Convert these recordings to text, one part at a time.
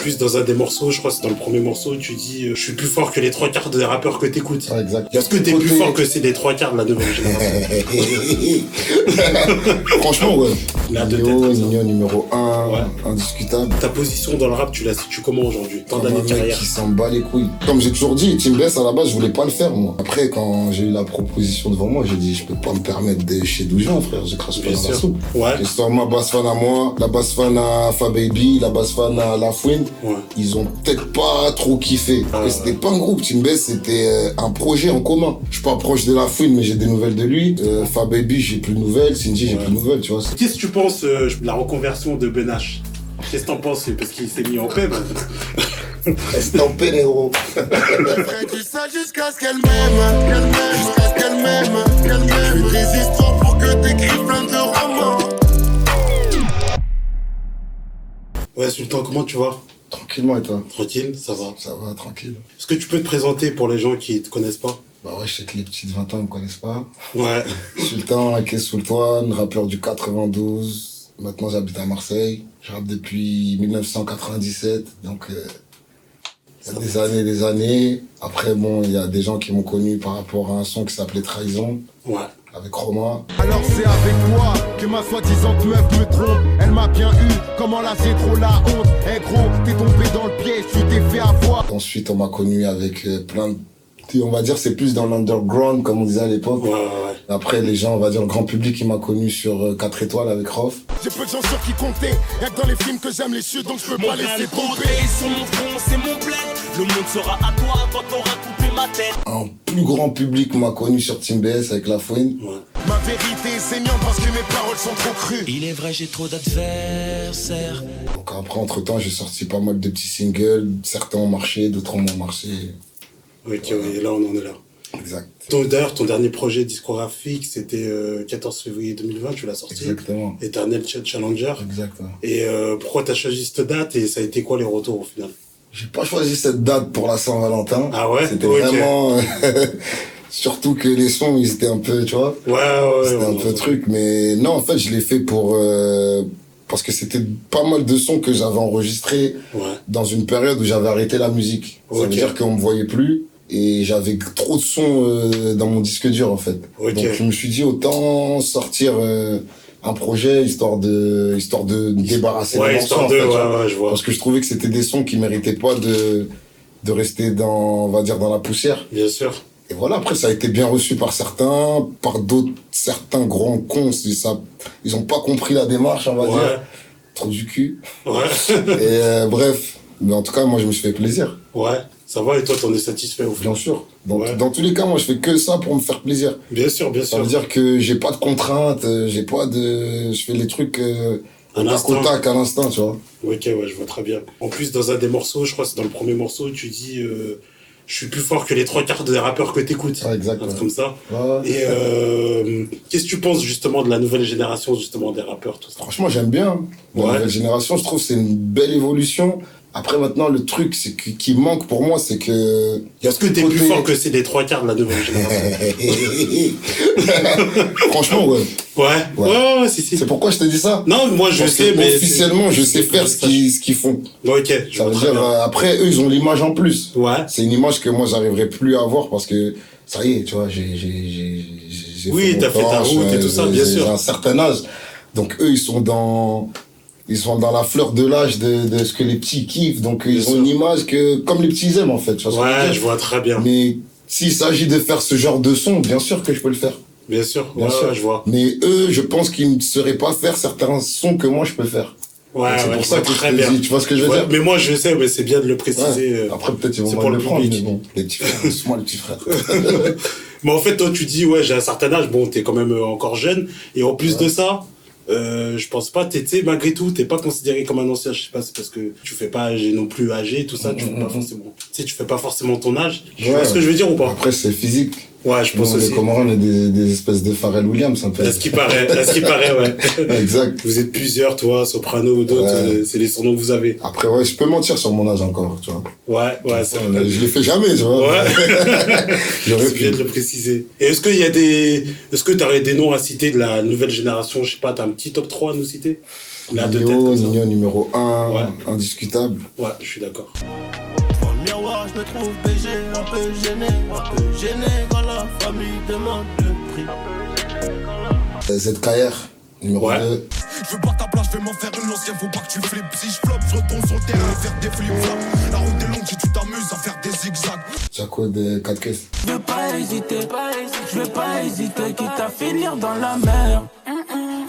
plus, dans un des morceaux, je crois que c'est dans le premier morceau, tu dis je suis plus fort que les 3/4 des rappeurs que t'écoutes. Ouais, exact. Est-ce que t'es plus fort que c'est les 3/4 de la nouvelle génération? Franchement, ouais. La Nino numéro 1, ouais. Indiscutable. Ta position dans le rap, tu la situes comment aujourd'hui? Tant Comme d'années un de mec carrière. qui s'en bat les couilles. Comme j'ai toujours dit, Team Best, à la base, je voulais pas le faire, moi. Après, quand j'ai eu la proposition devant moi, j'ai dit, je peux pas me permettre de chez d'où je viens, frère. Je crache pas dans la soupe. Ouais. J'ai sorti ma basse fan à moi, la basse fan à Fababy, la basse fan à La Fouine. Ouais. Ils ont peut-être pas trop kiffé. Parce que c'était pas un groupe. Team Best, c'était un projet en commun. Je suis pas proche de La Fouine, mais j'ai des nouvelles de lui. Fababy, j'ai plus de nouvelles. Cindy, j'ai plus de nouvelles, tu vois. Qu'est-ce que tu penses de la reconversion de Ben H? Qu'est-ce que t'en penses? Parce qu'il s'est mis en paix, Reste en paix, héros. Je ferai du ça jusqu'à ce qu'elle m'aime, jusqu'à ce qu'elle m'aime. Je fais des histoires pour que t'écrives plein de romans. Ouais, Sultan, comment tu vas? Tranquillement, et toi? Tranquille, ça va. Ça va, tranquille. Est-ce que tu peux te présenter pour les gens qui te connaissent pas? Bah ouais, je sais que les petits de 20 ans ne me connaissent pas. Ouais. Sultan, Ake Sultan, rappeur du 92. Maintenant, j'habite à Marseille. Je rappe depuis 1997, donc il y a des années. Après, bon, il y a des gens qui m'ont connu par rapport à un son qui s'appelait Trahison. Ouais. Avec Roma. Alors c'est avec toi que ma soi-disant meuf me trompe. Elle m'a bien eu, comment là j'ai trop la honte. Eh gros, t'es tombé dans le piège, tu t'es fait avoir. Ensuite, on m'a connu avec plein de... On va dire c'est plus dans l'underground, comme on disait à l'époque. Ouais. Après, les gens, on va dire le grand public, il m'a connu sur 4 étoiles avec Rof. J'ai peu de gens sur qui compter. Y'a que dans les films que j'aime les chutes, donc je peux pas laisser tomber. Sur mon front, c'est mon bled. Le monde sera à toi quand t'auras coupé ma tête. Un plus grand public m'a connu sur Team BS avec La Fouine. Ouais. Ma vérité est saignante parce que mes paroles sont trop crues. Il est vrai, j'ai trop d'adversaires. Donc après, entre-temps, j'ai sorti pas mal de petits singles. Certains ont marché, d'autres ont moins marché. Ok, ouais, et là, on en est là. Exact. D'ailleurs, ton dernier projet discographique, c'était 14 février 2020, tu l'as sorti. Exactement. Eternal Challenger. Exactement. Et pourquoi t'as choisi cette date et ça a été quoi les retours au final? J'ai pas choisi cette date pour la Saint-Valentin. Ah ouais? C'était Ok. vraiment... Surtout que les sons, ils étaient un peu, tu vois. Ouais. C'était un peu truc, mais non, en fait, je l'ai fait pour... parce que c'était pas mal de sons que j'avais enregistrés dans une période où j'avais arrêté la musique. Ça veut dire qu'on me voyait plus et j'avais trop de sons dans mon disque dur, en fait. Ok. Donc je me suis dit, autant sortir un projet histoire de débarrasser les morceaux, histoire en de... fait, tu vois. Ouais, je vois. Parce que je trouvais que c'était des sons qui méritaient pas de rester dans, on va dire, dans la poussière. Bien sûr. Et voilà, après, ça a été bien reçu par certains, par d'autres, certains grands cons, ils ont pas compris la démarche, on va dire. Trop du cul. Ouais. Et bref, mais en tout cas, moi, je me suis fait plaisir. Ouais, ça va, et toi, t'en es satisfait au final? Bien sûr. Donc, dans tous les cas, moi, je fais que ça pour me faire plaisir. Bien sûr. Ça veut dire que j'ai pas de contraintes, je fais les trucs au tac à l'instant, tu vois. Ok, ouais, je vois très bien. En plus, dans un des morceaux, je crois que c'est dans le premier morceau, tu dis je suis plus fort que les 3/4 des rappeurs que t'écoutes. Ouais, exact. Un truc comme ça. Ouais. Et qu'est-ce que tu penses justement de la nouvelle génération, justement, des rappeurs, tout ça? Franchement, j'aime bien. La nouvelle génération, je trouve que c'est une belle évolution. Après, maintenant, le truc qui manque pour moi, c'est que... Est-ce que t'es plus fort que c'est les 3/4 de la nouvelle génération? Franchement, ouais. Ouais, si. C'est pourquoi je te dis ça? Non, moi, je sais, mais... Officiellement, je sais faire ce qu'ils font. Ok, ça veut dire, après, eux, ils ont l'image en plus. Ouais. C'est une image que moi, j'arriverai plus à avoir parce que, ça y est, tu vois, oui, t'as fait ta route et tout ça, bien sûr. J'ai un certain âge. Donc, eux, ils sont dans la fleur de l'âge de ce que les petits kiffent. Donc, ils ont une image comme les petits aiment, en fait. Tu vois ce que je veux dire? Je vois très bien. Mais s'il s'agit de faire ce genre de son, bien sûr que je peux le faire. Bien sûr, je vois. Mais eux, je pense qu'ils ne sauraient pas faire certains sons que moi, je peux faire. Ouais, c'est pour ça que très je te dis, tu vois ce que je veux dire? Mais moi, je sais, mais c'est bien de le préciser. Ouais. Après, peut-être ils vont mal le prendre, mais bon. Les petits frères, doucement, les petits frères. Mais en fait, toi, tu dis, j'ai un certain âge, bon, t'es quand même encore jeune, et en plus de ça, je pense pas, tu sais, malgré tout, t'es pas considéré comme un ancien, je sais pas, c'est parce que tu fais pas âgé non plus âgé, tout ça, tu fais pas forcément, tu sais, tu fais pas forcément ton âge. Tu vois ce que je veux dire ou pas? Après, c'est physique. Ouais, je pense Nous, aussi. les Comoriens, on est des espèces de Pharrell Williams, un peu. À ce qui paraît, ouais. Exact. Vous êtes plusieurs, toi, Soprano ou d'autres, Ouais. c'est les surnoms que vous avez. Après, ouais, je peux mentir sur mon âge encore, tu vois. Ouais, c'est vrai. Je le fais jamais, tu vois. Ouais. J'aurais C'est bien pu. de le préciser. Et est-ce que t'aurais des noms à citer de la nouvelle génération? Je sais pas, t'as un petit top 3 à nous citer? Là, de tête, comme ça. Nino numéro 1, Ouais. indiscutable. Ouais, je suis d'accord. Dans le miroir, je me trouve BG, un peu gêné quand la famille demande le prix. ZKR, numéro Ouais. 2. Je veux pas ta place, je vais m'en faire une ancienne, faut pas que tu flippes. Si je floppe, je retourne sur le terrain et faire des flip-flops. La route est longue si tu t'amuses à faire des zigzags. Jaco de 4 caisses. Je veux pas hésiter, je veux pas hésiter, quitte à finir dans la mer.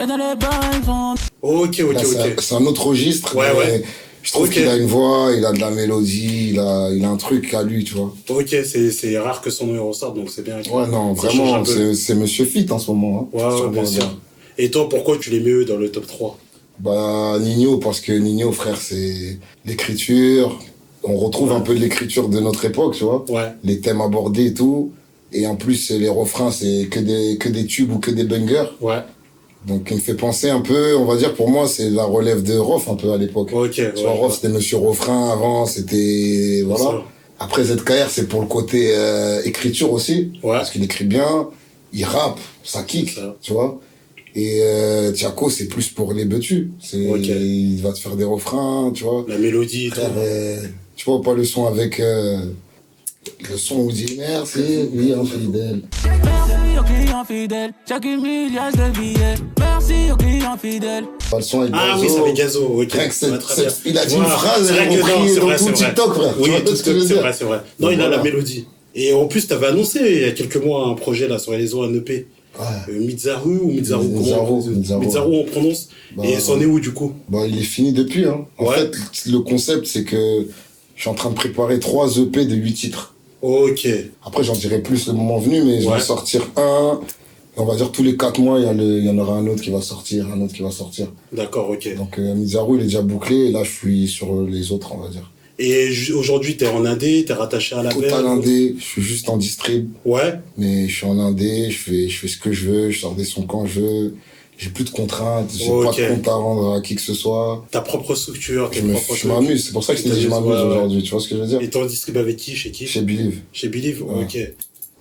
Et dans les bains, Ok. Là, c'est un autre registre. Ouais, mais ouais. Je trouve Ok. qu'il a une voix, il a de la mélodie, il a un truc à lui, tu vois. Ok, c'est rare que son nom ressorte, donc c'est bien. Ouais, non, Ça change un vraiment, peu. c'est Monsieur Fit en ce moment. Hein, Ouais, sur bien Bordeaux. sûr. Et toi, pourquoi tu les mets dans le top 3? Bah, Nino, parce que Nino, frère, c'est l'écriture. On retrouve un peu de l'écriture de notre époque, tu vois. Ouais. Les thèmes abordés et tout. Et en plus, les refrains, c'est que des tubes ou que des bangers. Ouais. Donc, il me fait penser un peu, on va dire, pour moi, c'est la relève de Rof un peu à l'époque. Ok. Tu vois, Rof, c'était Monsieur Refrain avant, c'était, voilà. Ça. Après, ZKR, c'est pour le côté écriture aussi. Ouais. Parce qu'il écrit bien, il rappe, ça kick, Ça. tu vois. Et Tiako, c'est plus pour les betus. Ok. Il va te faire des refrains, tu vois. La mélodie et tout. Frère, tu vois pas le son avec... le son où il dit merci, oui, infidèle. merci aux clients fidèles, chaque milliage de billets. Merci aux clients fidèles. Pas le son avec Ah Gazo. oui, c'est avec Gazo, ok. Rien que Ouais, très bien. il a dit Voilà. une phrase, C'est elle vrai a que non, repris c'est dans vrai, tout c'est vrai. TikTok, frère. Oui, Tu vois ce que je veux c'est dire? vrai, c'est vrai. Non, Donc il a la voilà. mélodie. Et en plus, t'avais annoncé il y a quelques mois un projet là sur les réseaux, un EP. Ouais. Mizaru ou Mizaru, Mizaru. Mizaru on prononce. Bah, Et c'en est où du coup? Bon, il est fini depuis, hein. En Ouais. fait, le concept, c'est que je suis en train de préparer 3 EP de 8 titres. Ok. Après, j'en dirai plus le moment venu, mais je Ouais. vais sortir un. On va dire tous les 4 mois, il y en aura un autre qui va sortir, un autre qui va sortir. D'accord, ok. Donc, Mizaru, il est déjà bouclé, et là, je suis sur les autres, on va dire. Et aujourd'hui, t'es en indé, t'es rattaché à la Total indé, je suis juste en distrib, Ouais. mais je suis en indé, je fais ce que je veux, je sors des sons quand je veux. J'ai plus de contraintes, j'ai pas Ok. de compte à rendre à qui que ce soit. Ta propre structure, tes Je propres trucs. m'amuse, c'est pour ça que je t'ai dit je m'amuse Ouais, ouais. aujourd'hui, tu vois ce que je veux dire? Et t'en distribue avec qui? Chez qui? Chez Believe. Chez Believe. Ouais. Ok.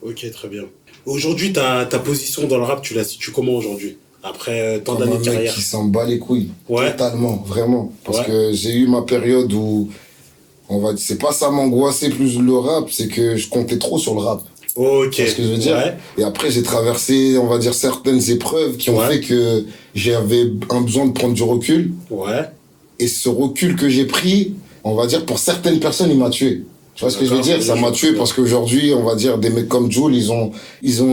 Ok, très bien. Aujourd'hui, ta position dans le rap, tu la situes comment aujourd'hui? Après tant Comme d'années un de mec carrière. qui s'en bat les couilles. Ouais. Totalement, vraiment. Parce Ouais. que j'ai eu ma période où, c'est pas ça m'angoissait plus le rap, c'est que je comptais trop sur le rap. Ok. Tu vois ce que je veux dire? Ouais. Et après, j'ai traversé, on va dire, certaines épreuves qui ont Ouais. fait que j'avais un besoin de prendre du recul. Ouais. Et ce recul que j'ai pris, on va dire, pour certaines personnes, il m'a tué. Tu vois ce que je veux D'accord, dire? Ça je m'a vois. tué parce qu'aujourd'hui, on va dire, des mecs comme Jul, ils ont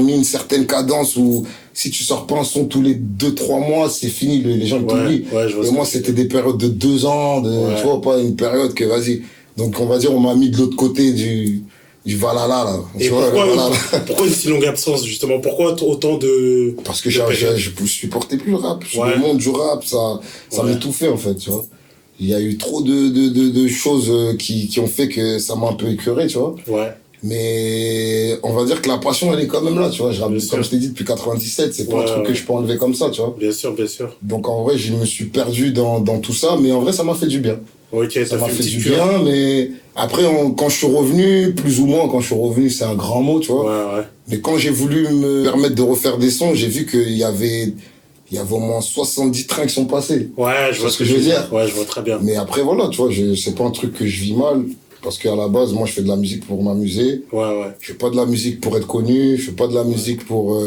mis une certaine cadence où si tu sors pas un son tous les 2-3 mois, c'est fini, les gens ils t'oublient. Ouais, je vois Et ce moi, que tu c'était des périodes de 2 ans, Ouais. tu vois, pas une période que, vas-y. Donc, on va dire, on m'a mis de l'autre côté du Valhalla, là. Et Tu vois, le Valhalla. pourquoi une si longue absence, justement? Pourquoi autant de... Parce que de périodes je supportais plus le rap. Ouais. Le monde du rap, ça Ouais. m'étouffait, en fait, tu vois. Il y a eu trop de choses qui ont fait que ça m'a un peu écœuré, tu vois. Ouais. Mais on va dire que la passion, elle est quand même là, tu vois. Bien sûr. Comme je t'ai dit, depuis 97, c'est pas Ouais, un truc ouais. que je peux enlever comme ça, tu vois. Bien sûr, bien sûr. Donc en vrai, je me suis perdu dans tout ça, mais en vrai, ça m'a fait du bien. Ok, Ça ça m'a fait une fait petite du cure. bien, mais après, quand je suis revenu, plus ou moins, quand je suis revenu, c'est un grand mot, tu vois. Ouais, ouais. Mais quand j'ai voulu me permettre de refaire des sons, j'ai vu qu'il y avait au moins 70 trains qui sont passés. Ouais, je vois ce que je veux dire. Ouais, je vois très bien. Mais après, voilà, tu vois, c'est pas un truc que je vis mal. Parce qu'à la base, moi, je fais de la musique pour m'amuser. Ouais, ouais. Je fais pas de la musique pour être connu. Je fais pas de la musique pour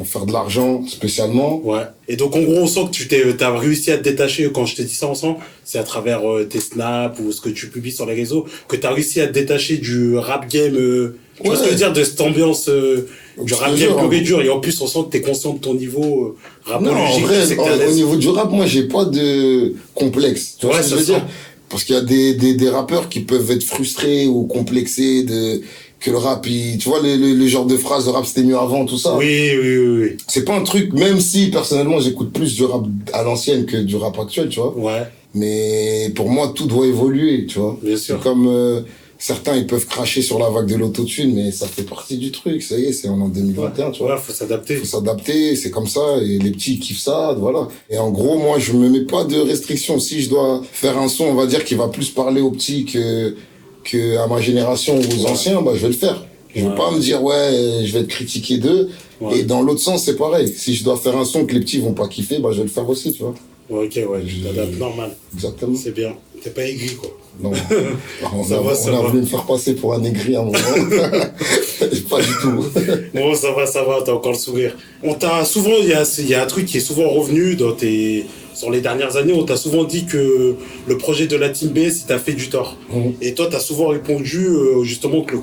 faire de l'argent, spécialement. Ouais. Et donc, en gros, on sent que t'as réussi à te détacher, quand je te dis ça ensemble, c'est à travers tes snaps ou ce que tu publies sur les réseaux, que t'as réussi à te détacher du rap game, tu vois ce que je veux dire, de cette ambiance, du Je rap te game jure, pur et hein. dur. Et en plus, on sent que t'es conscient de ton niveau Non, rapologique. en vrai, tu sais que t'es à au l'aise. niveau du rap, moi, j'ai pas de complexe. Tu vois Ouais, ce que je ça veux sent. dire? Parce qu'il y a des rappeurs qui peuvent être frustrés ou complexés que le rap, tu vois, le genre de phrase, le rap c'était mieux avant, tout ça. Oui, oui, oui, oui. C'est pas un truc, même si personnellement j'écoute plus du rap à l'ancienne que du rap actuel, tu vois. Ouais. Mais pour moi, tout doit évoluer, tu vois. Bien sûr. C'est comme certains, ils peuvent cracher sur la vague de l'autotune, mais ça fait partie du truc. Ça y est, on est en 2021, tu vois. Ouais, faut s'adapter. Faut s'adapter, c'est comme ça, et les petits ils kiffent ça, voilà. Et en gros, moi, je me mets pas de restrictions. Si je dois faire un son, on va dire, qui va plus parler aux petits que à ma génération ou aux anciens, bah, je vais le faire. Je vais pas me dire, ouais, je vais être critiqué d'eux. Et dans l'autre sens, c'est pareil. Si je dois faire un son que les petits vont pas kiffer, bah, je vais le faire aussi, tu vois. Ouais, ok, ouais, tu t'adaptes normal. Exactement. C'est bien. T'es pas aigri, quoi. Non. On a voulu me faire passer pour un aigri à un moment. Pas du tout. Bon, ça va, t'as encore le sourire. On t'a souvent, il y a un truc qui est souvent revenu sur les dernières années, on t'a souvent dit que le projet de la Team BS, il t'a fait du tort. Et toi, t'as souvent répondu, justement, que au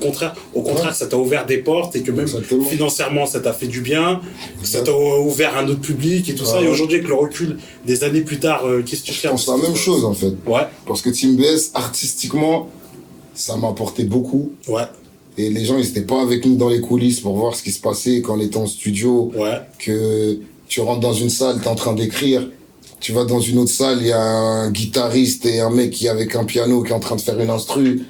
contraire, ça t'a ouvert des portes et que même financièrement, ça t'a fait du bien, que ça t'a ouvert un autre public et tout ça. Et aujourd'hui, avec le recul des années plus tard, qu'est-ce que tu fais? Je pense la même chose, en fait. Ouais. Parce que Team BS, artistiquement, ça m'a apporté beaucoup. Ouais. Et les gens, ils étaient pas avec nous dans les coulisses pour voir ce qui se passait quand on était en studio. Ouais. Que tu rentres dans une salle, t'es en train d'écrire. Tu vas dans une autre salle, il y a un guitariste et un mec qui est avec un piano qui est en train de faire une instru.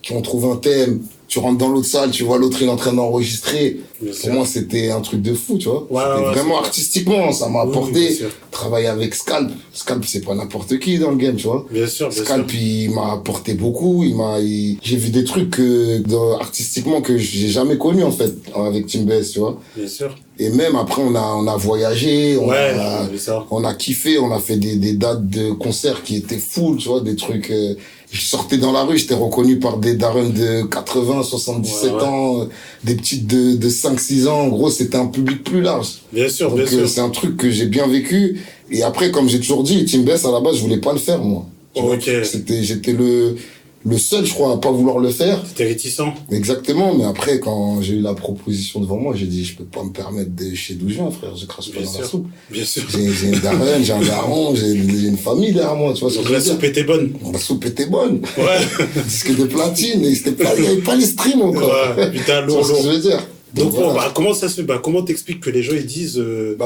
Qui ont trouvé un thème. Tu rentres dans l'autre salle, tu vois l'autre, il est en train d'enregistrer. Pour moi, c'était un truc de fou, tu vois. C'était vraiment artistiquement, ça m'a apporté. Travailler avec Scalp. Scalp, c'est pas n'importe qui dans le game, tu vois. Scalp, il m'a apporté beaucoup. J'ai vu des trucs artistiquement que j'ai jamais connus, en fait, avec Team BS, tu vois. Bien sûr. Et même après, on a voyagé, on a kiffé, on a fait des dates de concerts qui étaient full, tu vois, des trucs. Je sortais dans la rue, j'étais reconnu par des darons de 80, 77 ans, des petites de 5, 6 ans. En gros, c'était un public plus large. Bien sûr, donc, bien sûr. C'est un truc que j'ai bien vécu. Et après, comme j'ai toujours dit, Team BS, à la base, je voulais pas le faire, moi. J'étais le seul, je crois, à pas vouloir le faire. T'étais réticent. Exactement, mais après, quand j'ai eu la proposition devant moi, j'ai dit, je peux pas me permettre de chez d'où je viens, frère, je crache pas dans la soupe. Bien sûr. J'ai une daronne, j'ai un daron, j'ai une famille derrière moi, tu vois ce que je veux dire. La soupe était bonne. La soupe était bonne. Ouais. Disque de platine, et il y avait pas les streams encore. Ouais, putain, lourd. Tu vois ce que je veux dire. Donc voilà. Bon, bah, comment ça se fait? Bah, comment t'expliques que les gens, ils disent,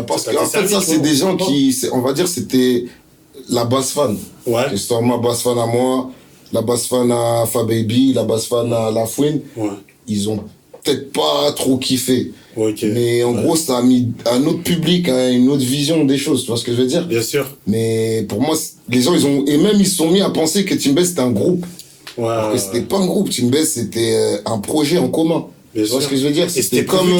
parce que, en fait, ça, c'est des gens on va dire, c'était la basse fan. Ouais. L'histoire, ma basse fan à moi, la basse fan à Fababy, la basse fan à La Fouine. Ouais. Ils ont peut-être pas trop kiffé. Okay. Mais en gros, ça a mis un autre public, une autre vision des choses. Tu vois ce que je veux dire? Bien sûr. Mais pour moi, les gens, ils se sont mis à penser que Team BS c'était un groupe. Ouais. Alors que c'était pas un groupe. Team BS c'était un projet en commun. Bien tu vois sûr. ce que je veux dire? C'était comme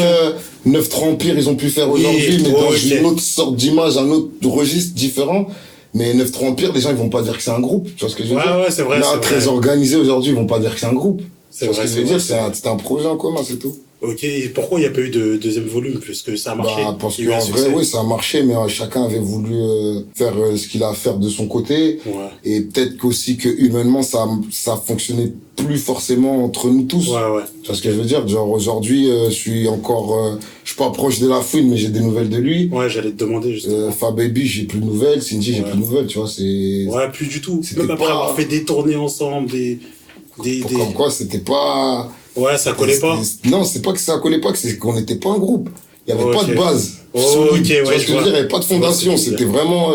9-3 Empire, ils ont pu faire aujourd'hui, mais dans une autre sorte d'image, un autre registre différent. Mais 9-3 Empire, les gens, ils vont pas dire que c'est un groupe. Tu vois ce que je veux dire? Ouais, c'est vrai. Là, très organisé aujourd'hui, ils vont pas dire que c'est un groupe. C'est vrai. Ce que je veux dire, c'est un projet en commun, c'est tout. Ok, et pourquoi il n'y a pas eu de deuxième volume? Puisque ça a marché. Parce qu'en vrai, oui, ça a marché, mais chacun avait voulu faire ce qu'il a à faire de son côté. Ouais. Et peut-être qu'aussi que humainement, ça fonctionnait plus forcément entre nous tous. Ouais. Tu vois ce que je veux dire? Genre, aujourd'hui, je suis pas proche de La Fouine, mais j'ai des nouvelles de lui. Ouais, j'allais te demander, justement. Fababy, j'ai plus de nouvelles. Cindy, j'ai plus de nouvelles, tu vois, c'est... Ouais, plus du tout. Même après avoir fait des tournées ensemble, Comme quoi, c'était pas... Ouais, ça collait pas. Non, c'est pas que ça collait pas, c'est qu'on n'était pas un groupe. Il y avait pas de base. Ok, tu vois ce que je veux dire? Il y avait pas de fondation. C'était vraiment,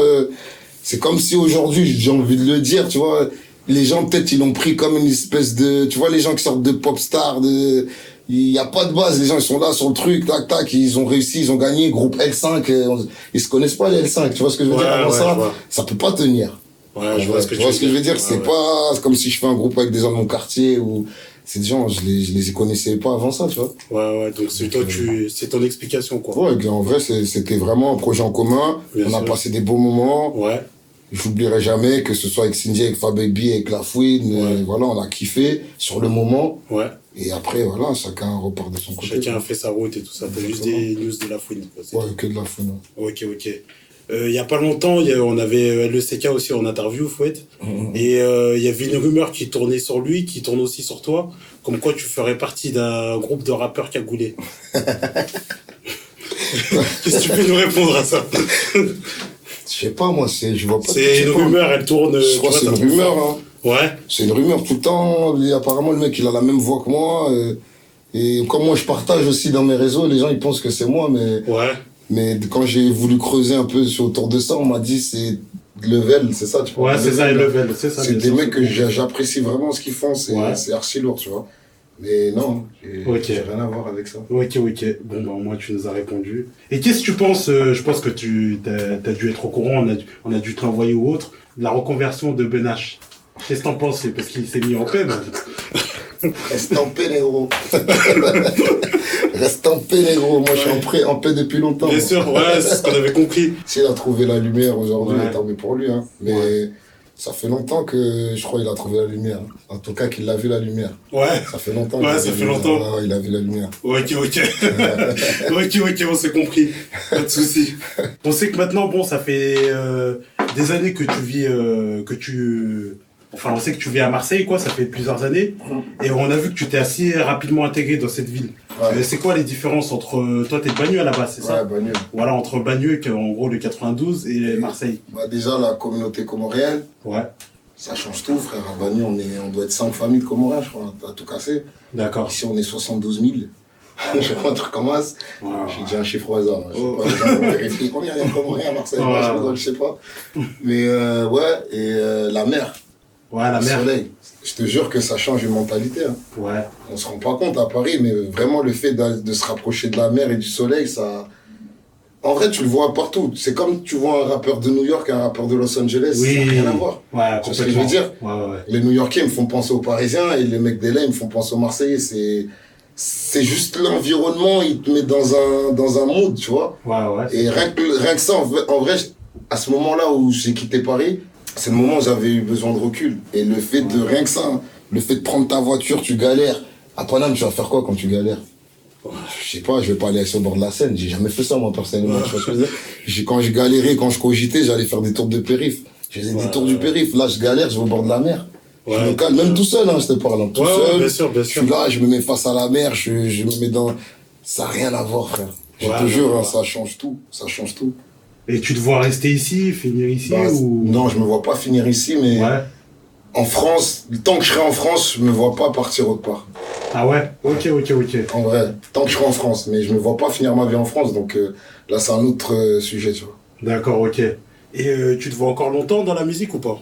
c'est comme si aujourd'hui, j'ai envie de le dire, tu vois, les gens, peut-être, ils l'ont pris comme une espèce de, tu vois, les gens qui sortent de pop star, il y a pas de base. Les gens, ils sont là sur le truc, tac, tac, ils ont réussi, ils ont gagné, groupe L5, ils se connaissent pas, les L5. Tu vois ce que je veux dire? Avant ça peut pas tenir. Ouais, je vois ce que je veux dire. C'est pas comme si je fais un groupe avec des gens de mon quartier ou c'est des gens, je les connaissais pas avant ça, tu vois. Ouais, donc c'est ton explication, quoi. Ouais, en vrai, c'était vraiment un projet en commun. On a passé des beaux moments. Ouais. J'oublierai jamais que ce soit avec Cindy, avec Fababy, avec La Fouine. Voilà, on a kiffé sur le moment. Ouais. Et après, voilà, chacun repart de son côté. Chacun a fait sa route et tout ça. T'as juste des news de La Fouine, quoi. Ouais, que de La Fouine. Ok. Il y a pas longtemps, on avait LECK aussi en interview, Fouette. Et il y avait une rumeur qui tournait sur lui, qui tourne aussi sur toi, comme quoi tu ferais partie d'un groupe de rappeurs cagoulés. Qu'est-ce que tu peux nous répondre à ça? Je sais pas, moi, je vois pas. C'est une rumeur, elle tourne. Je crois que c'est une rumeur, hein. Ouais. C'est une rumeur tout le temps. Apparemment, le mec, il a la même voix que moi. Et comme moi, je partage aussi dans mes réseaux, les gens, ils pensent que c'est moi, mais... Ouais. Mais quand j'ai voulu creuser un peu autour de ça, on m'a dit level, c'est ça, tu vois. Ouais, c'est ça, level, c'est ça. C'est bien des sûr, mecs que c'est- j'apprécie vraiment ce qu'ils font, c'est archi lourd, tu vois. Mais non, j'ai rien à voir avec ça. Ok. Bon, bah, au moins, tu nous as répondu. Et qu'est-ce que tu penses, je pense que t'as dû être au courant, on a dû te l'envoyer ou autre, de la reconversion de Ben H. Qu'est-ce que t'en penses? C'est parce qu'il s'est mis en paix, Reste en paix, négro. Reste en paix, négro. Moi, je suis en paix depuis longtemps. Bien sûr, ouais, c'est ce qu'on avait compris. S'il a trouvé la lumière aujourd'hui, Ouais. tant mieux pour lui, hein. Mais ça fait longtemps que je crois qu'il a trouvé la lumière. En tout cas, qu'il a vu la lumière. Ouais. Ça fait longtemps. Ouais, qu'il a ça vu fait la longtemps. lumière. Ouais, il a vu la lumière. Ok. Ok, on s'est compris. Pas de soucis. On sait que maintenant, bon, ça fait des années que tu vis, Enfin, on sait que tu vis à Marseille, quoi, ça fait plusieurs années. Et on a vu que tu t'es assez rapidement intégré dans cette ville. Ouais. C'est quoi les différences entre... Toi, t'es de Bagneux à la base, c'est ça? Ouais, Bagneux. Voilà, entre Bagneux, qui est en gros le 92, et Marseille. Bah, déjà, la communauté comorienne, Ouais, ça change tout, frère. À Bagneux, on doit être 5 familles de Comoriens, je crois, à tout casser. d'accord. Ici, on est 72 000. Je vois un truc comme ça. Ouais. J'ai dit un chiffre au hasard. Je sais Oh. pas, les gens vont vérifier combien il y a de Comoriens à Marseille. Ouais. Moi, je sais pas. Mais ouais, et la mer, Ouais, la le mer. soleil. Je te jure que ça change une mentalité. Hein. Ouais. On se rend pas compte à Paris, mais vraiment le fait de se rapprocher de la mer et du soleil, ça... En vrai, tu le vois partout. C'est comme tu vois un rappeur de New York et un rappeur de Los Angeles. Oui. Ça n'a rien à voir. Ouais, Tu vois ce que je veux dire? Ouais. Les New-Yorkais me font penser aux Parisiens et les mecs d'LA me font penser aux Marseillais. C'est juste l'environnement, il te met dans un mood, tu vois. Ouais. Et rien que ça, en vrai, à ce moment-là où j'ai quitté Paris, c'est le moment où j'avais eu besoin de recul. Et le fait de, rien que ça, hein, le fait de prendre ta voiture, tu galères. À Paname, tu vas faire quoi quand tu galères? Je sais pas, je vais pas aller sur le bord de la Seine. J'ai jamais fait ça, moi, personnellement. Tu vois ce que je veux dire? Quand je galérais, quand je cogitais, j'allais faire des tours de périph'. Je faisais des tours du périph'. Là, je galère, je vais au bord de la mer. Je me calme, même tout seul, hein, je te parle. Hein, tout seul. bien sûr. Je suis là, je me mets face à la mer, je me mets dans... Ça n'a rien à voir, frère. Je te jure, hein, ça change tout. Ça change tout. Et tu te vois rester ici, finir ici Bah, ou... Non, je me vois pas finir ici, mais Ouais. en France, tant que je serai en France, je me vois pas partir autre part. Ah ouais? Ok. En vrai, tant que je serai en France, mais je me vois pas finir ma vie en France, donc là, c'est un autre sujet, tu vois. D'accord, ok. Et tu te vois encore longtemps dans la musique ou pas?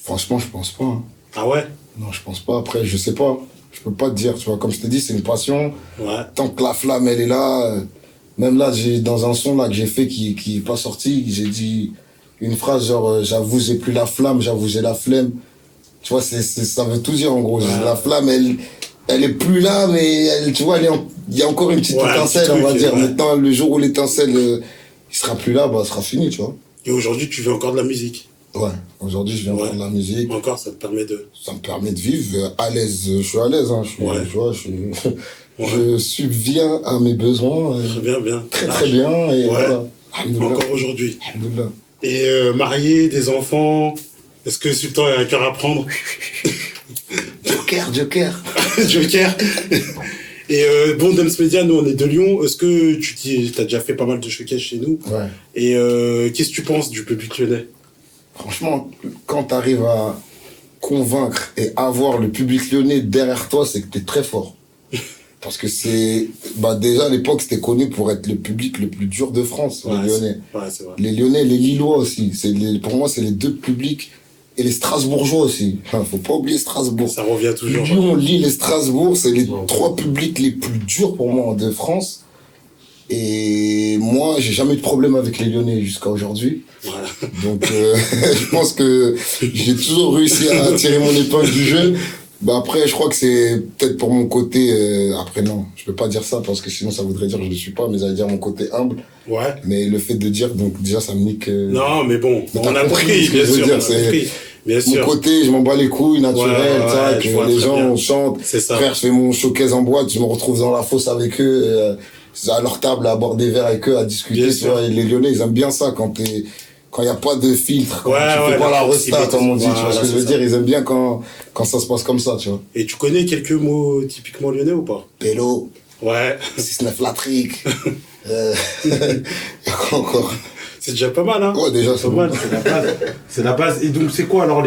Franchement, je pense pas. Hein. Ah ouais? Non, je pense pas. Après, je sais pas. Je peux pas te dire, tu vois. Comme je te dis, c'est une passion. Ouais. Tant que la flamme, elle est là. Même là, dans un son là que j'ai fait qui est pas sorti, j'ai dit une phrase genre j'avoue j'ai plus la flamme, j'avoue j'ai la flemme. Tu vois, ça veut tout dire en gros. Ouais. La flamme, elle est plus là, mais tu vois, il y a encore une petite étincelle, on va dire. Ouais. Maintenant, le jour où l'étincelle, il sera plus là, bah, ce sera fini, tu vois. Et aujourd'hui, tu fais encore de la musique? Ouais. Aujourd'hui, je viens faire de la musique. Encore, ça te permet de... Ça me permet de vivre à l'aise. Je suis à l'aise, hein. Tu vois, je subviens à mes besoins. Très bien. Très bien. Et voilà. Encore aujourd'hui. Alhamdoulilah. Et marié, des enfants... Est-ce que Sultan a un cœur à prendre? Joker. Joker. Et bon, Dems Media, nous on est de Lyon. Est-ce que t'as déjà fait pas mal de showcases chez nous? Ouais. Et qu'est-ce que tu penses du public lyonnais? Franchement, quand t'arrives à convaincre et avoir le public lyonnais derrière toi, c'est que t'es très fort. Parce que déjà à l'époque, c'était connu pour être le public le plus dur de France, les Lyonnais. Ouais, c'est vrai. Les Lyonnais, les Lillois aussi. Pour moi, c'est les deux publics. Et les Strasbourgeois aussi. Enfin, faut pas oublier Strasbourg. Ça revient toujours. Lyon, Lille et Strasbourg, c'est les trois publics les plus durs pour moi de France. Et moi, j'ai jamais eu de problème avec les Lyonnais jusqu'à aujourd'hui. Voilà. Donc, je pense que j'ai toujours réussi à tirer mon épingle du jeu. Bah après, je crois que c'est peut-être pour mon côté... après, non, je peux pas dire ça parce que sinon ça voudrait dire que je le suis pas, mais ça veut dire mon côté humble. Ouais. Mais le fait de dire, donc déjà, ça me nique... Non, mais bon, mais on a compris compris, ce que bien je veux sûr. dire, On a compris. Bien Mon sûr. côté, je m'en bats les couilles, naturel, ça, je que vois les très gens bien. chantent. C'est ça. Frère, je fais mon showcase en boîte, je me retrouve dans la fosse avec eux, à leur table, à boire des verres avec eux, à discuter, Bien tu sûr. vois. Et les Lyonnais, ils aiment bien ça quand il y a pas de filtre, quand Ouais, tu fais pas la resta, proximité. comme on dit, tu vois Voilà, ce que je veux c'est dire. Ils aiment bien quand ça se passe comme ça, tu vois. Et tu connais quelques mots typiquement lyonnais ou pas? Pélo, Ouais. 6-9 latrique, y a quoi encore? C'est déjà pas mal, hein? Ouais, déjà, C'est c'est pas bon. mal, c'est la base. C'est la base. Et donc, c'est quoi alors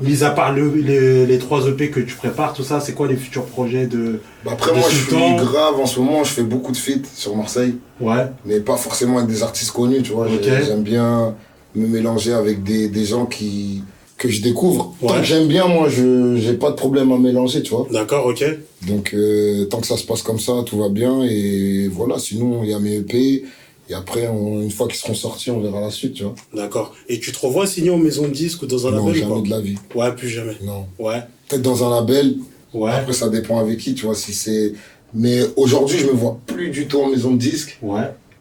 mis à part les 3 EP que tu prépares, tout ça, c'est quoi les futurs projets de... Bah après, de moi, je suis Sultan? grave, en ce moment, je fais beaucoup de feats sur Marseille. Ouais. Mais pas forcément avec des artistes connus, tu vois. Ok. J'aime bien me mélanger avec des gens que je découvre. Ouais. Tant que j'aime bien, moi, j'ai pas de problème à mélanger, tu vois. D'accord, ok. Donc, tant que ça se passe comme ça, tout va bien. Et voilà, sinon, il y a mes EP. Et après, une fois qu'ils seront sortis, on verra la suite, tu vois. D'accord. Et tu te revois signer en maison de disque ou dans un Non, label ou jamais pas? de la vie. Ouais, plus jamais. Non. Ouais. Peut-être dans un label. Ouais. Après, ça dépend avec qui, tu vois, si c'est... Mais aujourd'hui, je me vois plus du tout en maison de disque. Ouais.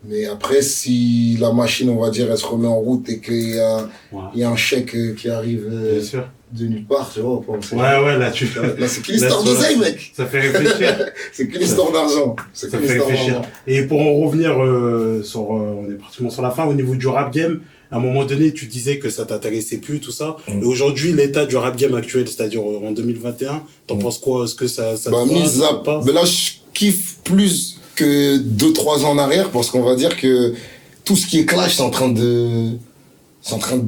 Mais après, si la machine, on va dire, elle se remet en route et qu'il y a, il y a un chèque qui arrive Bien sûr. de nulle part, tu vois. Ouais, là, tu... Là, c'est qu'une histoire d'oseille, mec. Ça fait réfléchir. C'est qu'une histoire d'argent. Ça fait réfléchir. Et pour en revenir on est pratiquement sur la fin, au niveau du rap game, à un moment donné, tu disais que ça t'intéressait plus, tout ça. Et aujourd'hui, l'état du rap game actuel, c'est-à-dire en 2021, t'en penses quoi? Est-ce que ça te va, pas? Mais là, je kiffe plus que 2-3 ans en arrière, parce qu'on va dire que tout ce qui est clash, c'est en train de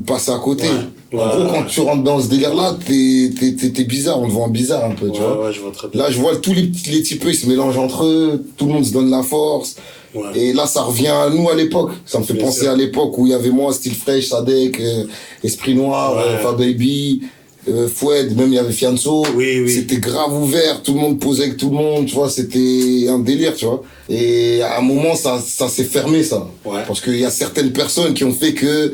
passer à côté. Ouais. En gros, quand tu rentres dans ce délire-là, t'es bizarre, on te voit bizarre un peu, tu vois. Ouais, je vois très bien. Là, je vois tous les types, ils se mélangent entre eux, tout le monde se donne la force. Ouais. Et là, ça revient à nous à l'époque. Ça me fait Bien penser sûr. à l'époque où il y avait moi, Style Fresh, Sadek, Esprit Noir, Ouais. Fab Baby, Foued, même il y avait Fianso. Oui. C'était grave ouvert, tout le monde posait avec tout le monde, tu vois, c'était un délire, tu vois. Et à un moment, ça s'est fermé, ça. Ouais. Parce qu'il y a certaines personnes qui ont fait que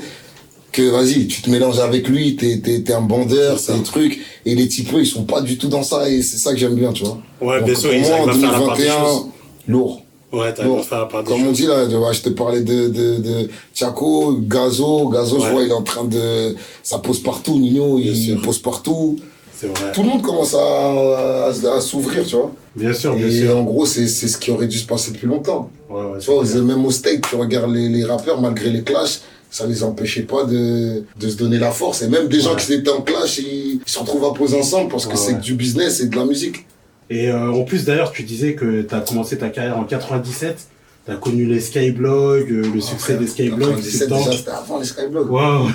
vas-y, tu te mélanges avec lui, t'es un bandeur, C'est ça. c'est des trucs. Et les types, eux, ils sont pas du tout dans ça, et c'est ça que j'aime bien, tu vois. Ouais, Donc, bien sûr, pour ils moi, arrivent en à faire la part des 2021, choses. lourd. Ouais, t'arrives à faire la part des Comme on choses. dit là, tu vois, je te parlais de Tiako, Gazo, Ouais. je vois, il est en train de, ça pose partout, Nino, Bien il sûr. pose partout. C'est vrai. Tout le monde commence à s'ouvrir, tu vois. Bien sûr, bien Et sûr. en gros, c'est ce qui aurait dû se passer depuis longtemps. Ouais, Tu vois, même au steak, tu regardes les rappeurs, malgré les clashs, ça les empêchait pas de se donner la force. Et même des gens qui étaient en clash, ils se retrouvent à poser ensemble parce que c'est que du business et de la musique. Et en plus, d'ailleurs, tu disais que t'as commencé ta carrière en 97. T'as connu les Skyblogs, le succès des Skyblogs. 97, déjà, c'était avant les Skyblogs. Wow.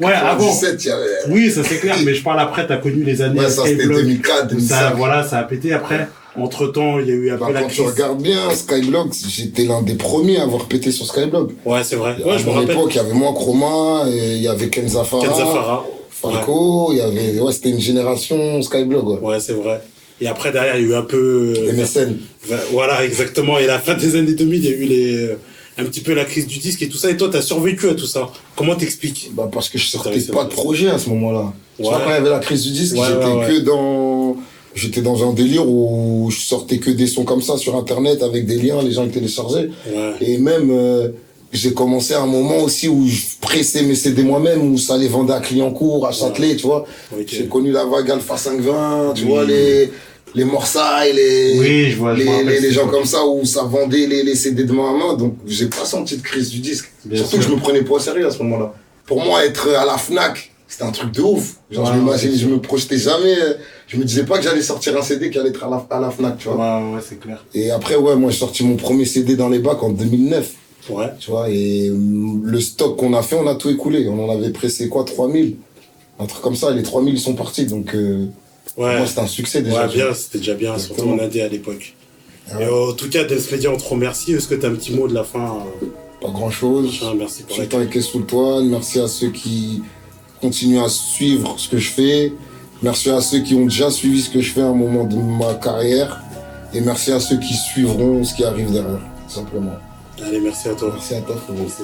Ouais, avant. 97, il y avait... Oui, ça c'est clair, mais je parle après, t'as connu les années Ouais, ça c'était Skyblogs. 2004, 2005. Ça, voilà, ça a pété après. Entre-temps, il y a eu un peu la Quand tu crise. regardes bien, Skyblog, j'étais l'un des premiers à avoir pété sur Skyblog. Ouais, c'est vrai. Ouais, je me À rappelle. l'époque, il y avait moi, Chroma, et il y avait Kenza Farah, Kenza Farah. Falco, il y avait, c'était une génération Skyblog, ouais. Ouais, c'est vrai. Et après, derrière, il y a eu un peu... MSN. Voilà, exactement. Et à la fin des années 2000, il y a eu un petit peu la crise du disque et tout ça. Et toi, t'as survécu à tout ça. Comment t'expliques? Bah, parce que je sortais Ouais, c'est pas vrai. de projet à ce moment-là. Tu vois, quand il y avait la crise du disque, j'étais dans un délire où je sortais que des sons comme ça sur Internet avec des liens, les gens les téléchargeaient. Ouais. Et même, j'ai commencé à un moment aussi où je pressais mes CD moi-même, où ça les vendait à Clignancourt, à Châtelet, tu vois. Ok. J'ai connu la vague Alpha 520, tu Oui. vois, les Morsailles, Oui, je vois, je me rappelle, les c'est gens ça. comme ça où ça vendait les CD de main à main. Donc, j'ai pas senti de crise du disque. Bien Surtout sûr. que je me prenais pas au sérieux à ce moment-là. Pour moi, être à la Fnac, c'était un truc de ouf. Genre, Ouais, je me projetais jamais, je me disais pas que j'allais sortir un CD qui allait être à la Fnac, tu vois. Ouais, c'est clair. Et après, ouais, moi, j'ai sorti mon premier CD dans les bacs en 2009. Ouais. Tu vois, et le stock qu'on a fait, on a tout écoulé. On en avait pressé quoi, 3000? Un truc comme ça, et les 3000 sont partis, donc Ouais. moi c'était un succès déjà. Ouais, bien, c'était déjà bien, surtout en Indé à l'époque. Ah Et en tout cas, Dance Media, on te remercie. Est-ce que t'as un petit mot de la fin? Pas grand chose. Merci pour la Sultan et sous le toit. Merci à ceux qui continuent à suivre ce que je fais. Merci à ceux qui ont déjà suivi ce que je fais à un moment de ma carrière. Et merci à ceux qui suivront ce qui arrive derrière, tout simplement. Allez, merci à toi. Merci à toi, frérot. Merci.